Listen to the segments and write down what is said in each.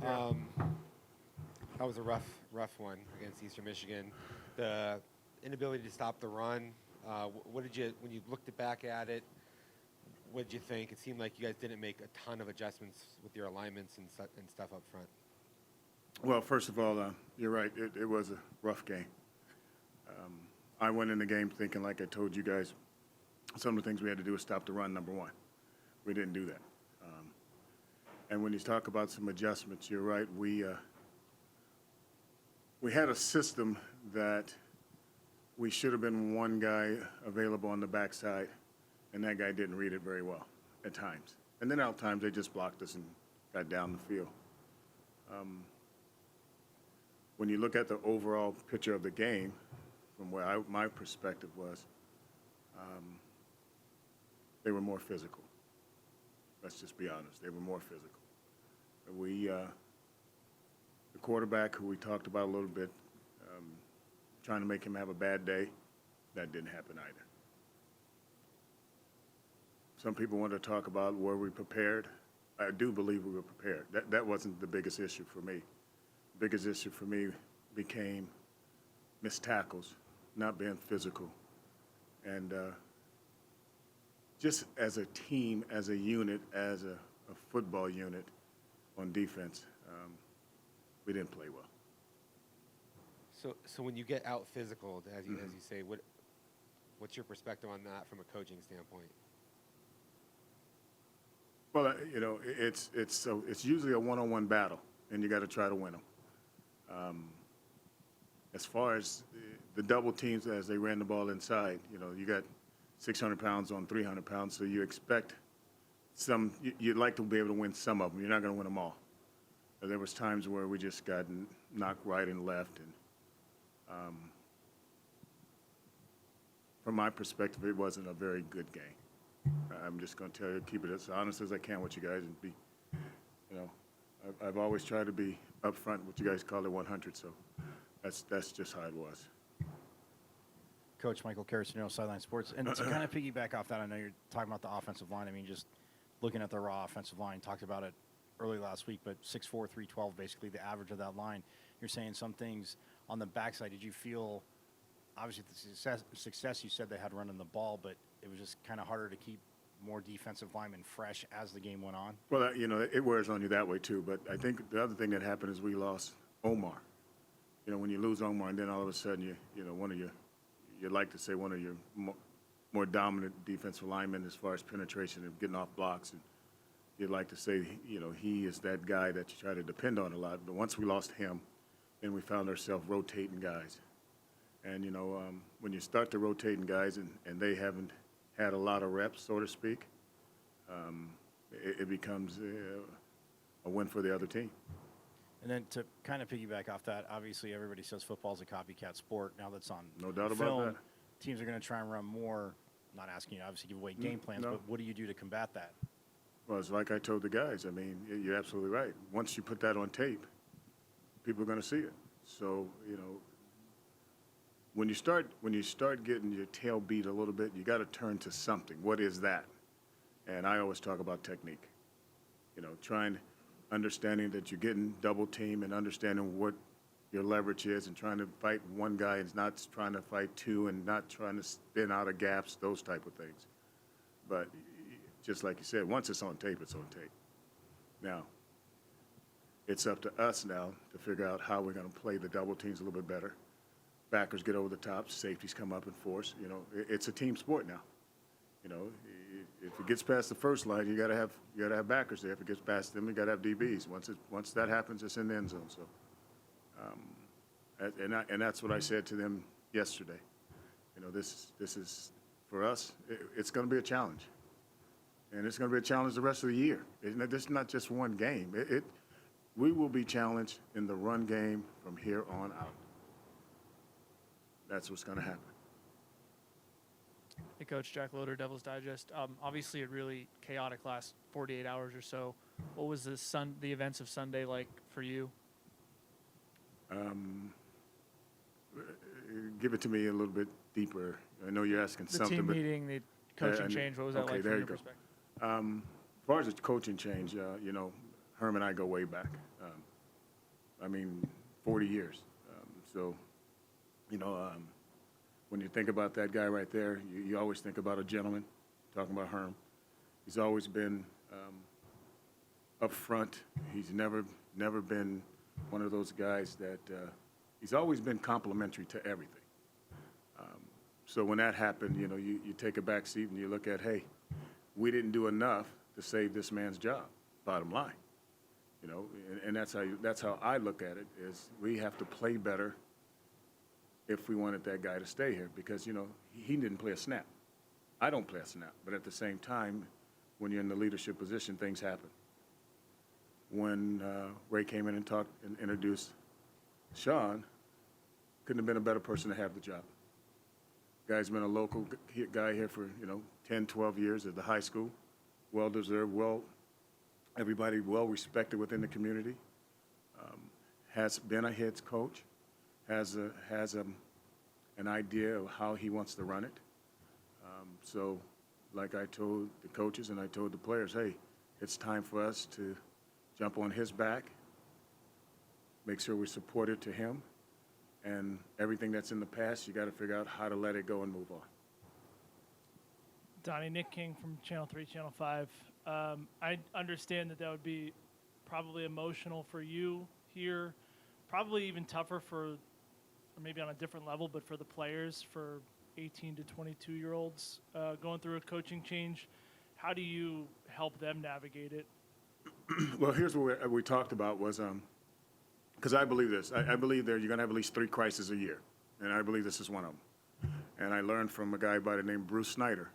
That was a rough one against Eastern Michigan. The inability to stop the run. What did you, when you looked back at it, what did you think? It seemed like you guys didn't make a ton of adjustments with your alignments and stuff up front. Well, first of all, you're right. It was a rough game. I went in the game thinking, like I told you guys, some of the things we had to do was stop the run, number one. We didn't do that. And when you talk about some adjustments, you're right. We had a system that we should have been one guy available on the backside, and that guy didn't read it very well at times. And then at times they just blocked us and got down the field. When you look at the overall picture of the game, from where my perspective was, they were more physical. Let's just be honest. They were more physical. The quarterback, who we talked about a little bit, trying to make him have a bad day, that didn't happen either. Some people want to talk about were we prepared. I do believe we were prepared. That wasn't the biggest issue for me. The biggest issue for me became missed tackles, not being physical. And just as a team, as a unit, as a football unit on defense, we didn't play well. So when you get out physical, as you say, what's your perspective on that from a coaching standpoint? Well, it's usually a one-on-one battle, and you got to try to win them. As far as the double teams as they ran the ball inside, you got 600 pounds on 300 pounds, so you expect you'd like to be able to win some of them. You're not going to win them all. There was times where we just got knocked right and left, and from my perspective, it wasn't a very good game. I'm just going to tell you, keep it as honest as I can with you guys, and be, I've always tried to be upfront. What you guys call it 100, so that's just how it was. Coach Michael Carrasino, Sideline Sports. And to kind of piggyback off that, I know you're talking about the offensive line. I mean, just looking at the raw offensive line, talked about it early last week, but 6'4", 312, basically the average of that line. You're saying some things on the backside. Did you feel, obviously, the success you said they had running the ball, but it was just kind of harder to keep more defensive linemen fresh as the game went on? Well, it wears on you that way too. But I think the other thing that happened is we lost Omar. When you lose Omar, and then all of a sudden you'd like to say one of your more dominant defensive linemen as far as penetration and getting off blocks, and you'd like to say he is that guy that you try to depend on a lot. But once we lost him, then we found ourselves rotating guys. And when you start to rotating guys and they haven't had a lot of reps, so to speak, it becomes a win for the other team. And then to kind of piggyback off that, obviously everybody says football's a copycat sport. Now that's on no doubt film, about that. Teams are going to try and run more. I'm not asking you to obviously give away game plans, but what do you do to combat that? Well, it's like I told the guys. I mean, you're absolutely right. Once you put that on tape, people are going to see it. So, when you start getting your tail beat a little bit, you got to turn to something. What is that? And I always talk about technique. Understanding that you're getting double team and understanding what your leverage is, and trying to fight one guy and not trying to fight two, and not trying to spin out of gaps, those type of things. But just like you said, once it's on tape, it's on tape. Now, it's up to us now to figure out how we're going to play the double teams a little bit better. Backers get over the top, safeties come up and force. It's a team sport now. If it gets past the first line, you gotta have backers there. If it gets past them, you gotta have DBs. Once that happens, it's in the end zone. So, and that's what I said to them yesterday. This is for us. It's going to be a challenge, and it's going to be a challenge the rest of the year. This is not just one game. We will be challenged in the run game from here on out. That's what's going to happen. Hey, Coach, Jack Loader, Devil's Digest. Obviously, a really chaotic last 48 hours or so. What was the events of Sunday like for you? Give it to me a little bit deeper. I know you're asking something. The team meeting, the coaching change, what was that like from your perspective? As far as the coaching change, Herm and I go way back. I mean, 40 years. So, when you think about that guy right there, you always think about a gentleman, talking about Herm. He's always been up front. He's never been one of those guys that he's always been complimentary to everything. So when that happened, you take a back seat and you look at, hey, we didn't do enough to save this man's job, bottom line. And that's how I look at it, is we have to play better if we wanted that guy to stay here, because, he didn't play a snap. I don't play a snap, but at the same time, when you're in the leadership position, things happen. When Ray came in and talked and introduced Sean, couldn't have been a better person to have the job. Guy's been a local guy here for, 10, 12 years at the high school, well-deserved, everybody well-respected within the community, has been a head coach, has an idea of how he wants to run it. So like I told the coaches and I told the players, hey, it's time for us to jump on his back, make sure we're supportive to him, and everything that's in the past, you got to figure out how to let it go and move on. Donnie, Nick King from Channel 3, Channel 5. I understand that would be probably emotional for you here, probably even tougher for, or maybe on a different level, but for the players, for 18 to 22-year-olds going through a coaching change. How do you help them navigate it? Well, here's what we talked about was, because I believe this. I believe that you're going to have at least 3 crises a year, and I believe this is one of them. And I learned from a guy by the name Bruce Snyder,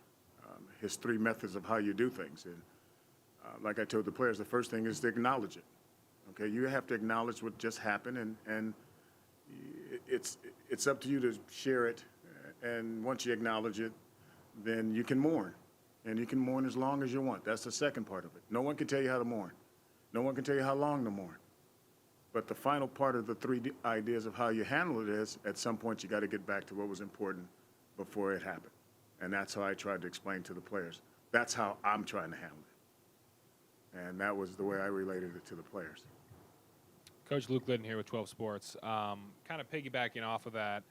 his 3 methods of how you do things. And like I told the players, the first thing is to acknowledge it. Okay, you have to acknowledge what just happened, and it's up to you to share it. And once you acknowledge it, then you can mourn. And you can mourn as long as you want. That's the second part of it. No one can tell you how to mourn. No one can tell you how long to mourn. But the final part of the 3 ideas of how you handle it is, at some point, you got to get back to what was important before it happened. And that's how I tried to explain to the players. That's how I'm trying to handle it. And that was the way I related it to the players. Coach Luke Liddon here with 12 Sports. Kind of piggybacking off of that,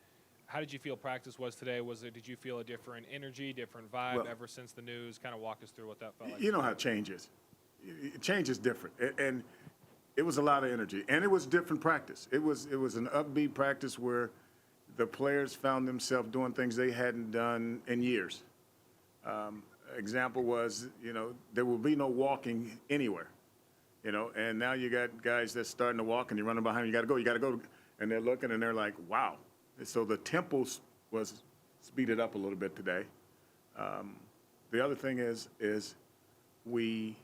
how did you feel practice was today? Did you feel a different energy, different vibe ever since the news? Kind of walk us through what that felt like. You know how change is. Change is different. And it was a lot of energy. And it was different practice. It was an upbeat practice where the players found themselves doing things they hadn't done in years. Example was, there will be no walking anywhere. And now you got guys that's starting to walk and you're running behind them. You got to go. And they're looking and they're like, wow. So the tempo was speeded up a little bit today. The other thing is we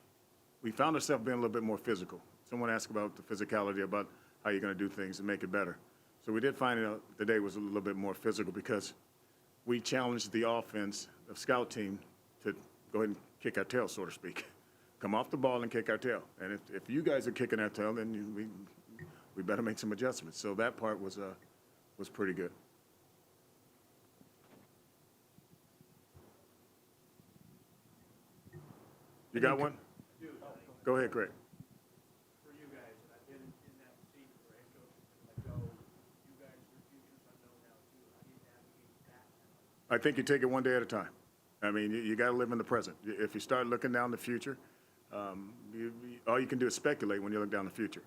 found ourselves being a little bit more physical. Someone asked about the physicality, about how you're going to do things and make it better. So we did find out today was a little bit more physical because we challenged the offense, the scout team, to go ahead and kick our tail, so to speak. Come off the ball and kick our tail. And if you guys are kicking our tail, then we better make some adjustments. So that part was pretty good. You got one? Go ahead, Greg. For you guys, and I've been in that seat where head coach has been let go, you guys, your future's unknown now too. How do you navigate that? I think you take it one day at a time. I mean, you got to live in the present. If you start looking down the future, all you can do is speculate when you look down the future.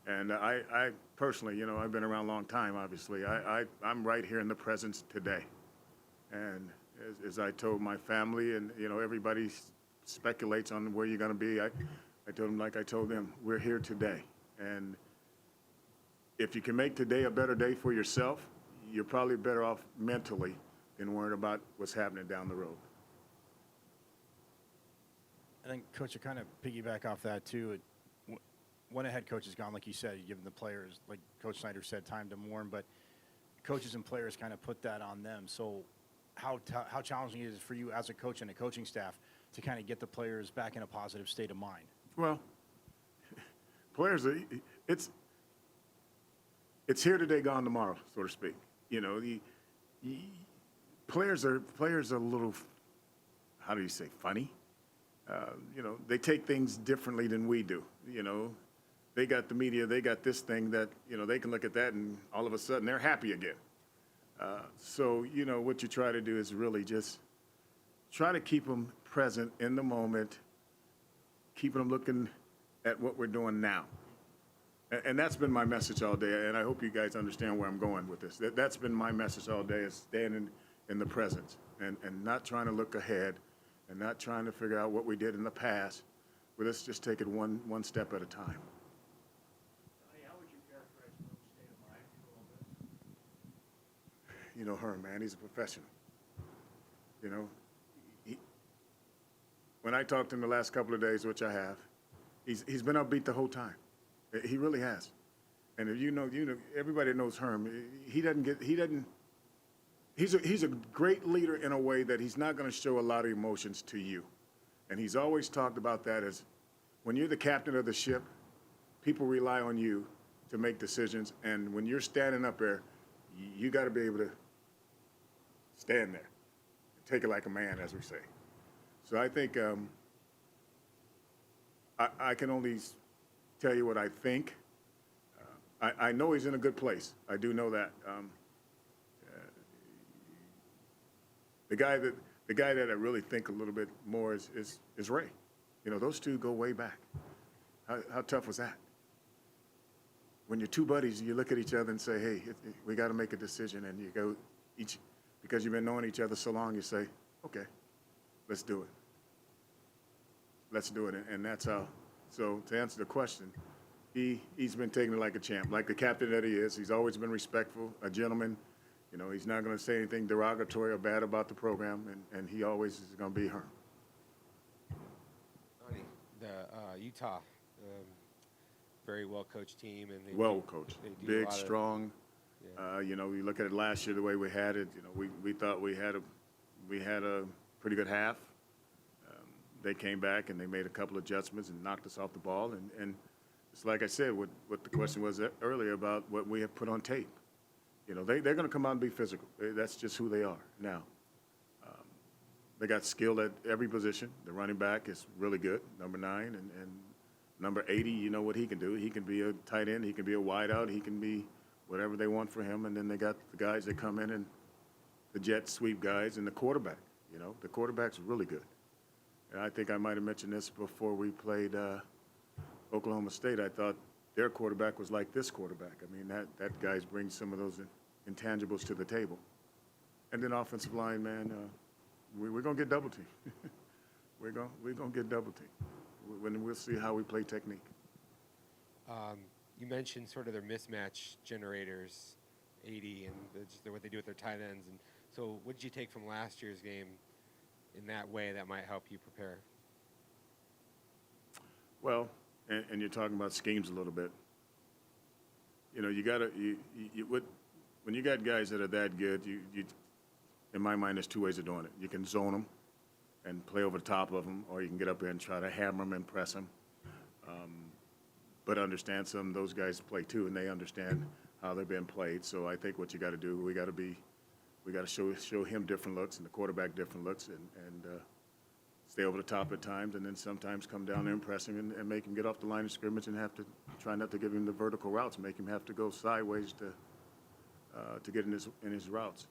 And I personally, I've been around a long time, obviously. I'm right here in the present today. And as I told my family and, everybody speculates on where you're going to be, I told them, like I told them, we're here today. And if you can make today a better day for yourself, you're probably better off mentally than worrying about what's happening down the road. I think, Coach, to kind of piggyback off that, too, when a head coach is gone, like you said, you give the players, like Coach Snyder said, time to mourn, but coaches and players kind of put that on them. So how challenging is it for you as a coach and a coaching staff to kind of get the players back in a positive state of mind? Well, players, it's here today, gone tomorrow, so to speak. Players are a little, how do you say, funny? They take things differently than we do. they got the media, they got this thing that, they can look at that and all of a sudden they're happy again. So, what you try to do is really just try to keep them present in the moment, keeping them looking at what we're doing now. And that's been my message all day, and I hope you guys understand where I'm going with this. That's been my message all day, is staying in the present and not trying to look ahead and not trying to figure out what we did in the past, but let's just take it one step at a time. Donnie, how would you characterize Luke's state of mind through all this? You know Herm, man, he's a professional. When I talked to him the last couple of days, which I have, he's been upbeat the whole time. He really has. And if you know, everybody knows Herm. He's a great leader in a way that he's not going to show a lot of emotions to you. And he's always talked about that as when you're the captain of the ship, people rely on you to make decisions. And when you're standing up there, you got to be able to stand there and take it like a man, as we say. So I think I can only tell you what I think. I know he's in a good place. I do know that. The guy that I really think a little bit more is Ray. Those two go way back. How tough was that? When you're two buddies, you look at each other and say, hey, we got to make a decision. And you go each, because you've been knowing each other so long, you say, okay, let's do it. Let's do it. And that's how. So to answer the question, he's been taking it like a champ, like the captain that he is. He's always been respectful, a gentleman. He's not going to say anything derogatory or bad about the program, and he always is going to be Herm. Donnie, the Utah, very well-coached team. And Well coached, they do a big, lot of- strong. Yeah. You look at it last year, the way we had it, we thought we had a pretty good half. They came back and they made a couple adjustments and knocked us off the ball. And it's like I said, what the question was earlier about what we have put on tape. They're going to come out and be physical. That's just who they are now. They got skill at every position. The running back is really good, number 9, and number 80. You know what he can do. He can be a tight end. He can be a wide out. He can be whatever they want for him. And then they got the guys that come in and the jet sweep guys and the quarterback. The quarterback's really good. And I think I might have mentioned this before we played Oklahoma State. I thought their quarterback was like this quarterback. I mean, that guy brings some of those intangibles to the table. And then offensive line, man, we're going to get double teamed. we're going to get double teamed. When we'll see how we play technique. You mentioned sort of their mismatch generators, 80, and just what they do with their tight ends. And so what did you take from last year's game in that way that might help you prepare? Well, and you're talking about schemes a little bit. You got to when you got guys that are that good, you in my mind, there's two ways of doing it. You can zone them and play over the top of them, or you can get up there and try to hammer them and press them. But understand some of those guys play too, and they understand how they're being played. So I think what you got to do, we got to show him different looks and the quarterback different looks, and stay over the top at times, and then sometimes come down there and press him and make him get off the line of scrimmage and have to try not to give him the vertical routes, make him have to go sideways to get in his routes.